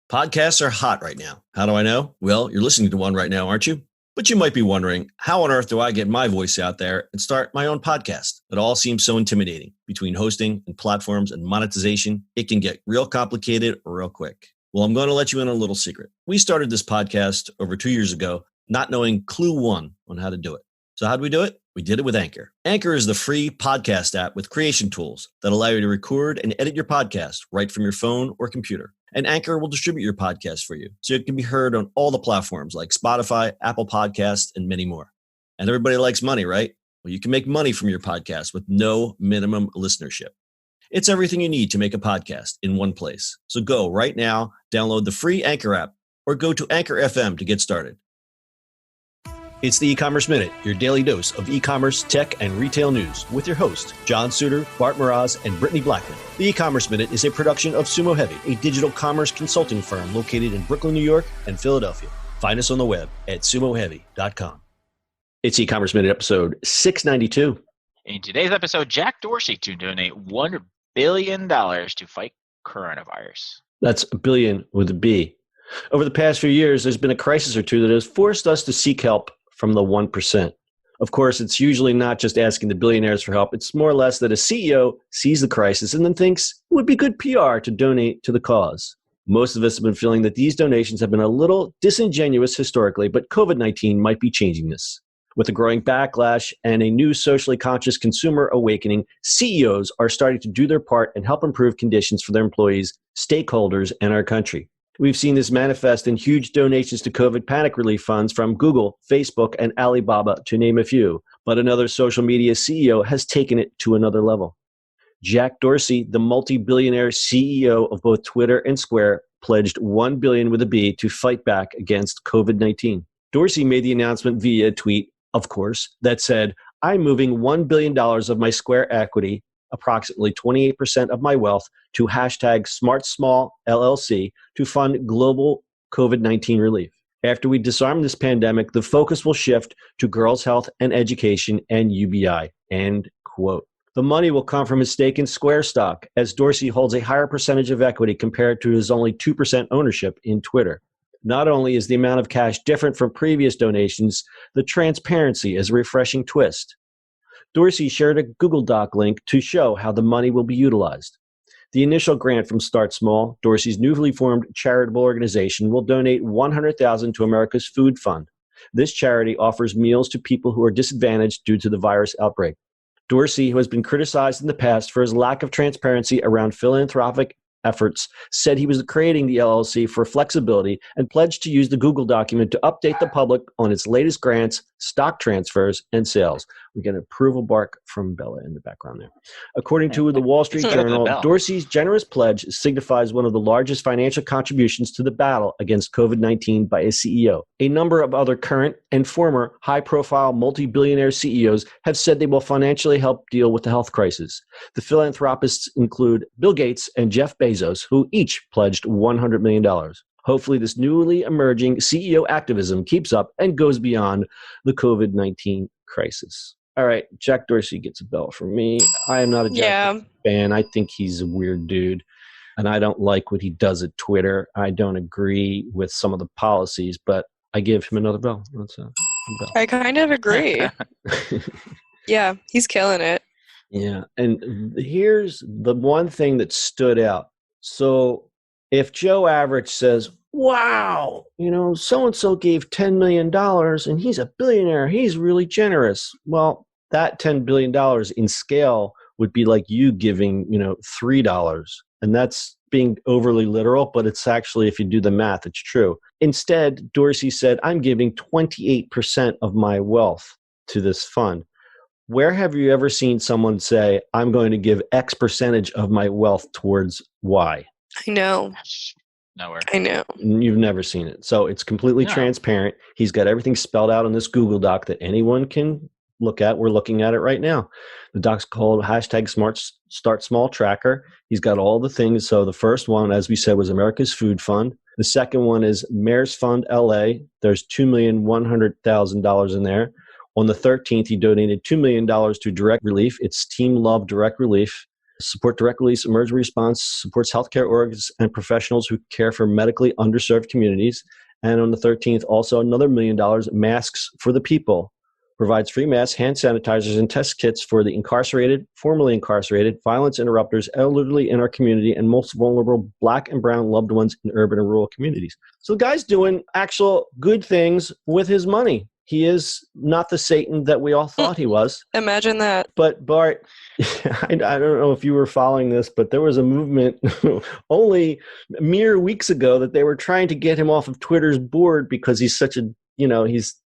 Podcasts are hot right now. How do I know? Well, you're listening to one right now, aren't you? But you might be wondering, how on earth do I get my voice out there and start my own podcast? It all seems so intimidating. Between hosting and platforms and monetization, it can get real complicated real quick. Well, I'm going to let you in on a little secret. We started this podcast over 2 years ago, not knowing clue one on how to do it. So how do we do it? We did it with Anchor. Anchor is the free podcast app with creation tools that allow you to record and edit your podcast right from your phone or computer. And Anchor will distribute your podcast for you, so it can be heard on all the platforms like Spotify, Apple Podcasts, and many more. And everybody likes money, right? Well, you can make money from your podcast with no minimum listenership. It's everything you need to make a podcast in one place. So go right now, download the free Anchor app, or go to Anchor FM to get started. It's the eCommerce Minute, your daily dose of e-commerce, tech, and retail news with your host, John Suder, Bart, Mroz, and Brittany Blackman. The eCommerce Minute is a production of SUMO Heavy, a digital commerce consulting firm located in Brooklyn, New York, and Philadelphia. Find us on the web at sumoheavy.com. It's eCommerce Minute episode 692. In today's episode, Jack Dorsey to donate $1 billion to fight coronavirus. That's a billion with a B. Over the past few years, there's been a crisis or two that has forced us to seek help from the 1%. Of course, it's usually not just asking the billionaires for help. It's more or less that a CEO sees the crisis and then thinks it would be good PR to donate to the cause. Most of us have been feeling that these donations have been a little disingenuous historically, but COVID-19 might be changing this. With a growing backlash and a new socially conscious consumer awakening, CEOs are starting to do their part and help improve conditions for their employees, stakeholders, and our country. We've seen this manifest in huge donations to COVID panic relief funds from Google, Facebook, and Alibaba, to name a few. But another social media CEO has taken it to another level. Jack Dorsey, the multi-billionaire CEO of both Twitter and Square, pledged $1 billion with a B to fight back against COVID-19. Dorsey made the announcement via a tweet, of course, that said, "I'm moving $1 billion of my Square equity, approximately 28% of my wealth, to #SmartSmall LLC to fund global COVID-19 relief. After we disarm this pandemic, the focus will shift to girls' health and education and UBI." End quote. The money will come from his stake in Square stock, as Dorsey holds a higher percentage of equity compared to his only 2% ownership in Twitter. Not only is the amount of cash different from previous donations, the transparency is a refreshing twist. Dorsey shared a Google Doc link to show how the money will be utilized. The initial grant from Start Small, Dorsey's newly formed charitable organization, will donate $100,000 to America's Food Fund. This charity offers meals to people who are disadvantaged due to the virus outbreak. Dorsey, who has been criticized in the past for his lack of transparency around philanthropic efforts, said he was creating the LLC for flexibility and pledged to use the Google document to update the public on its latest grants, stock transfers, and sales. We get an approval bark from Bella in the background there. According to the Wall Street Journal, Dorsey's generous pledge signifies one of the largest financial contributions to the battle against COVID-19 by a CEO. A number of other current and former high-profile multi-billionaire CEOs have said they will financially help deal with the health crisis. The philanthropists include Bill Gates and Jeff Bezos, who each pledged $100 million. Hopefully, this newly emerging CEO activism keeps up and goes beyond the COVID-19 crisis. All right, Jack Dorsey gets a bell from me. I am not a Jack fan. I think he's a weird dude, and I don't like what he does at Twitter. I don't agree with some of the policies, but I give him another bell. That's a bell. I kind of agree. Yeah, he's killing it. Yeah, and here's the one thing that stood out. So if Joe Average says, wow, so-and-so gave $10 million and he's a billionaire, he's really generous. Well, that $10 billion in scale would be like you giving, $3. And that's being overly literal, but it's actually, if you do the math, it's true. Instead, Dorsey said, I'm giving 28% of my wealth to this fund. Where have you ever seen someone say, I'm going to give X percentage of my wealth towards Y? I know. Nowhere. I know. You've never seen it. So it's completely transparent. He's got everything spelled out on this Google Doc that anyone can look at. We're looking at it right now. The doc's called #SmartStartSmall Tracker. He's got all the things. So the first one, as we said, was America's Food Fund. The second one is Mayor's Fund LA. There's $2,100,000 in there. On the 13th, he donated $2 million to Direct Relief. It's Team Love Direct Relief. support direct release emergency response, supports healthcare orgs and professionals who care for medically underserved communities. And on the 13th, also another $1 million, masks for the people. Provides free masks, hand sanitizers, and test kits for the incarcerated, formerly incarcerated, violence interrupters, elderly in our community, and most vulnerable Black and brown loved ones in urban and rural communities. So the guy's doing actual good things with his money. He is not the Satan that we all thought he was. Imagine that. But Bart, I don't know if you were following this, but there was a movement only mere weeks ago that they were trying to get him off of Twitter's board because he's such a,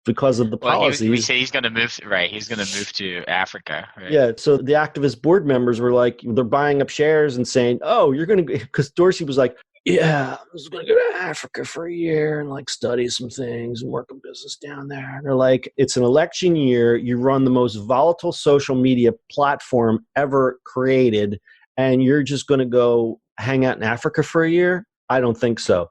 because of the policies. We say he's going to move, right? He's going to move to Africa, right? Yeah. So the activist board members were like, they're buying up shares and saying, "Oh, you're going to," because Dorsey was like, "Yeah, I was going to go to Africa for a year and like study some things and work a business down there." And they're like, "It's an election year. You run the most volatile social media platform ever created, and you're just going to go hang out in Africa for a year?" I don't think so.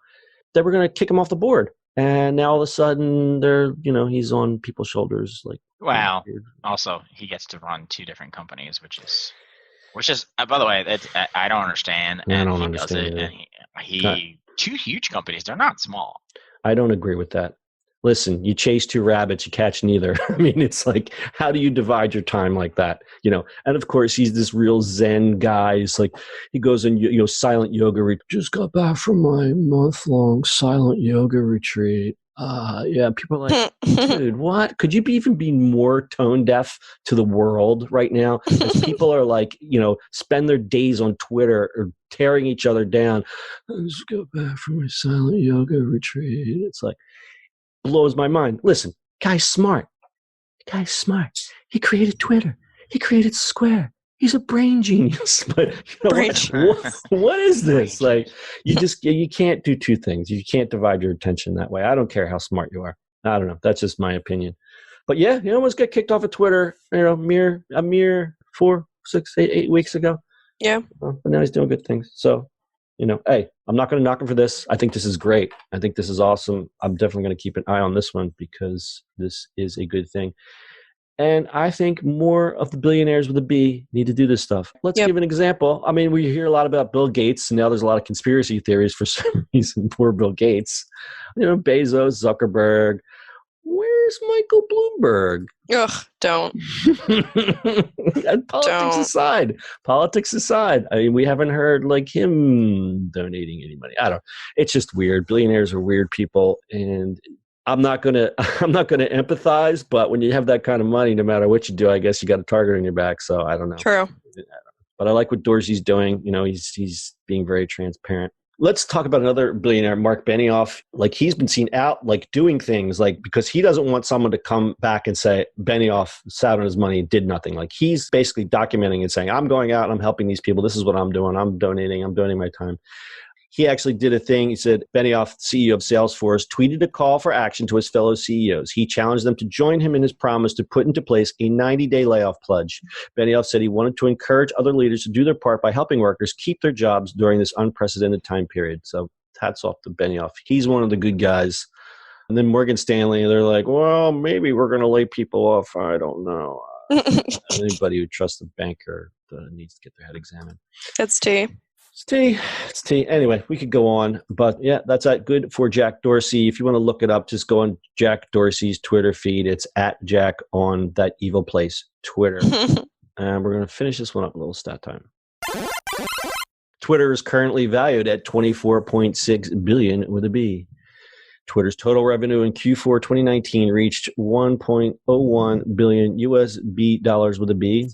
They were going to kick him off the board. And now all of a sudden, he's on people's shoulders. Like, wow. Also, he gets to run two different companies, which is, by the way, I don't understand. And I don't he understand does it. And he two huge companies. They're not small. I don't agree with that. Listen, you chase two rabbits, you catch neither. I mean, it's like, how do you divide your time like that? And of course, he's this real Zen guy. He's like, he goes in, silent yoga. Just got back from my month-long silent yoga retreat. Yeah, people are like, dude, what? Could you even be more tone deaf to the world right now? As people are like, spend their days on Twitter or tearing each other down. I just got back from my silent yoga retreat. It's like, blows my mind. Listen, guy's smart. He created Twitter. He created Square. He's a brain genius. But what is this? Like, you can't do two things. You can't divide your attention that way. I don't care how smart you are. I don't know. That's just my opinion. But yeah, he almost got kicked off of Twitter, a mere 4, 6, 8 weeks ago. Yeah. But now he's doing good things. So, hey, I'm not going to knock him for this. I think this is great. I think this is awesome. I'm definitely going to keep an eye on this one because this is a good thing. And I think more of the billionaires with a B need to do this stuff. Let's give an example. I mean, we hear a lot about Bill Gates, and now there's a lot of conspiracy theories for some reason. Poor Bill Gates. Bezos, Zuckerberg. Where's Michael Bloomberg? Ugh, don't. Politics aside. I mean, we haven't heard like him donating any money. I don't know. It's just weird. Billionaires are weird people, and I'm not gonna empathize. But when you have that kind of money, no matter what you do, I guess you got a target on your back. So I don't know. True. But I like what Dorsey's doing. He's being very transparent. Let's talk about another billionaire, Mark Benioff. Like, he's been seen out, like, doing things, like, because he doesn't want someone to come back and say Benioff sat on his money and did nothing. Like, he's basically documenting and saying, I'm going out and I'm helping these people. This is what I'm doing. I'm donating my time. He actually did a thing. He said, Benioff, CEO of Salesforce, tweeted a call for action to his fellow CEOs. He challenged them to join him in his promise to put into place a 90-day layoff pledge. Benioff said he wanted to encourage other leaders to do their part by helping workers keep their jobs during this unprecedented time period. So hats off to Benioff. He's one of the good guys. And then Morgan Stanley, they're like, well, maybe we're going to lay people off. I don't know. Anybody who trusts a banker needs to get their head examined. That's tea. It's tea. Anyway, we could go on, but yeah, that's good for Jack Dorsey. If you want to look it up, just go on Jack Dorsey's Twitter feed. It's at Jack on that evil place Twitter. And we're going to finish this one up a little stat time. Twitter is currently valued at $24.6 billion with a B. Twitter's total revenue in Q4 2019 reached $1.01 billion USD dollars with a B.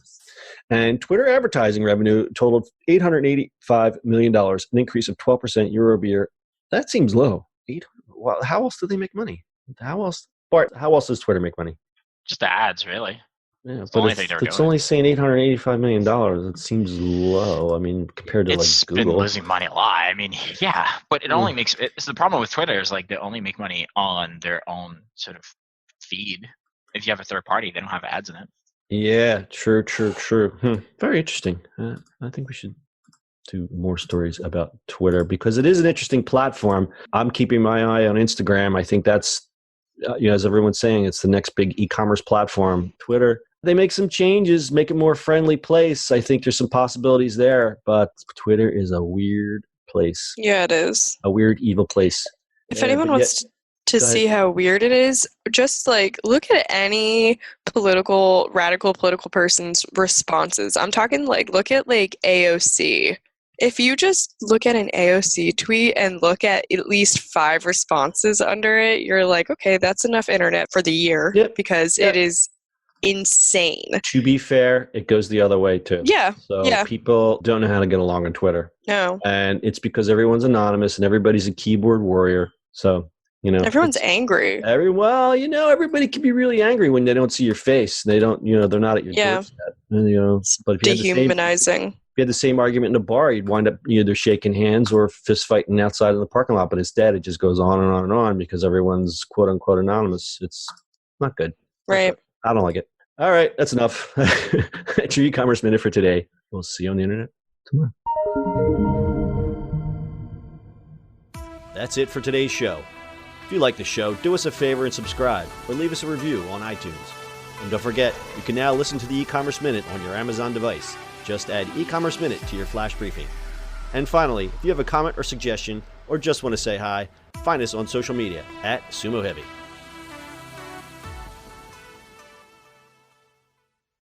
And Twitter advertising revenue totaled $885 million, an increase of 12% year over year. That seems low. Well, how else do they make money? Bart, how else does Twitter make money? Just the ads, really. Yeah, but it's only saying $885 million. It seems low. I mean, compared to Google. It's been losing money a lot. I mean, yeah, but it only makes it's the problem with Twitter is like they only make money on their own sort of feed. If you have a third party, they don't have ads in it. Yeah, true. Very interesting. I think we should do more stories about Twitter because it is an interesting platform. I'm keeping my eye on Instagram. I think that's, as everyone's saying, it's the next big e-commerce platform. Twitter, they make some changes, make it more friendly place, I think there's some possibilities there. But Twitter is a weird place. Yeah, it is. A weird, evil place. If anyone wants to see how weird it is, just like look at any radical political person's responses. I'm talking like look at like AOC. If you just look at an AOC tweet and look at least 5 responses under it, you're like, okay, that's enough internet for the year because it is insane. To be fair, it goes the other way too. Yeah. So people don't know how to get along on Twitter. No. And it's because everyone's anonymous and everybody's a keyboard warrior. So, everyone's angry. Everybody can be really angry when they don't see your face. They don't, they're not at your doorstep. But if dehumanizing. If you had the same argument in a bar, you'd wind up either shaking hands or fist fighting outside in the parking lot. But instead, it just goes on and on and on because everyone's quote unquote anonymous. It's not good. Right. I don't like it. All right, that's enough. That's your e-commerce minute for today. We'll see you on the internet tomorrow. That's it for today's show. If you like the show, do us a favor and subscribe or leave us a review on iTunes. And don't forget, you can now listen to the e-commerce minute on your Amazon device. Just add e-commerce minute to your flash briefing. And finally, if you have a comment or suggestion or just want to say hi, find us on social media at SUMO Heavy.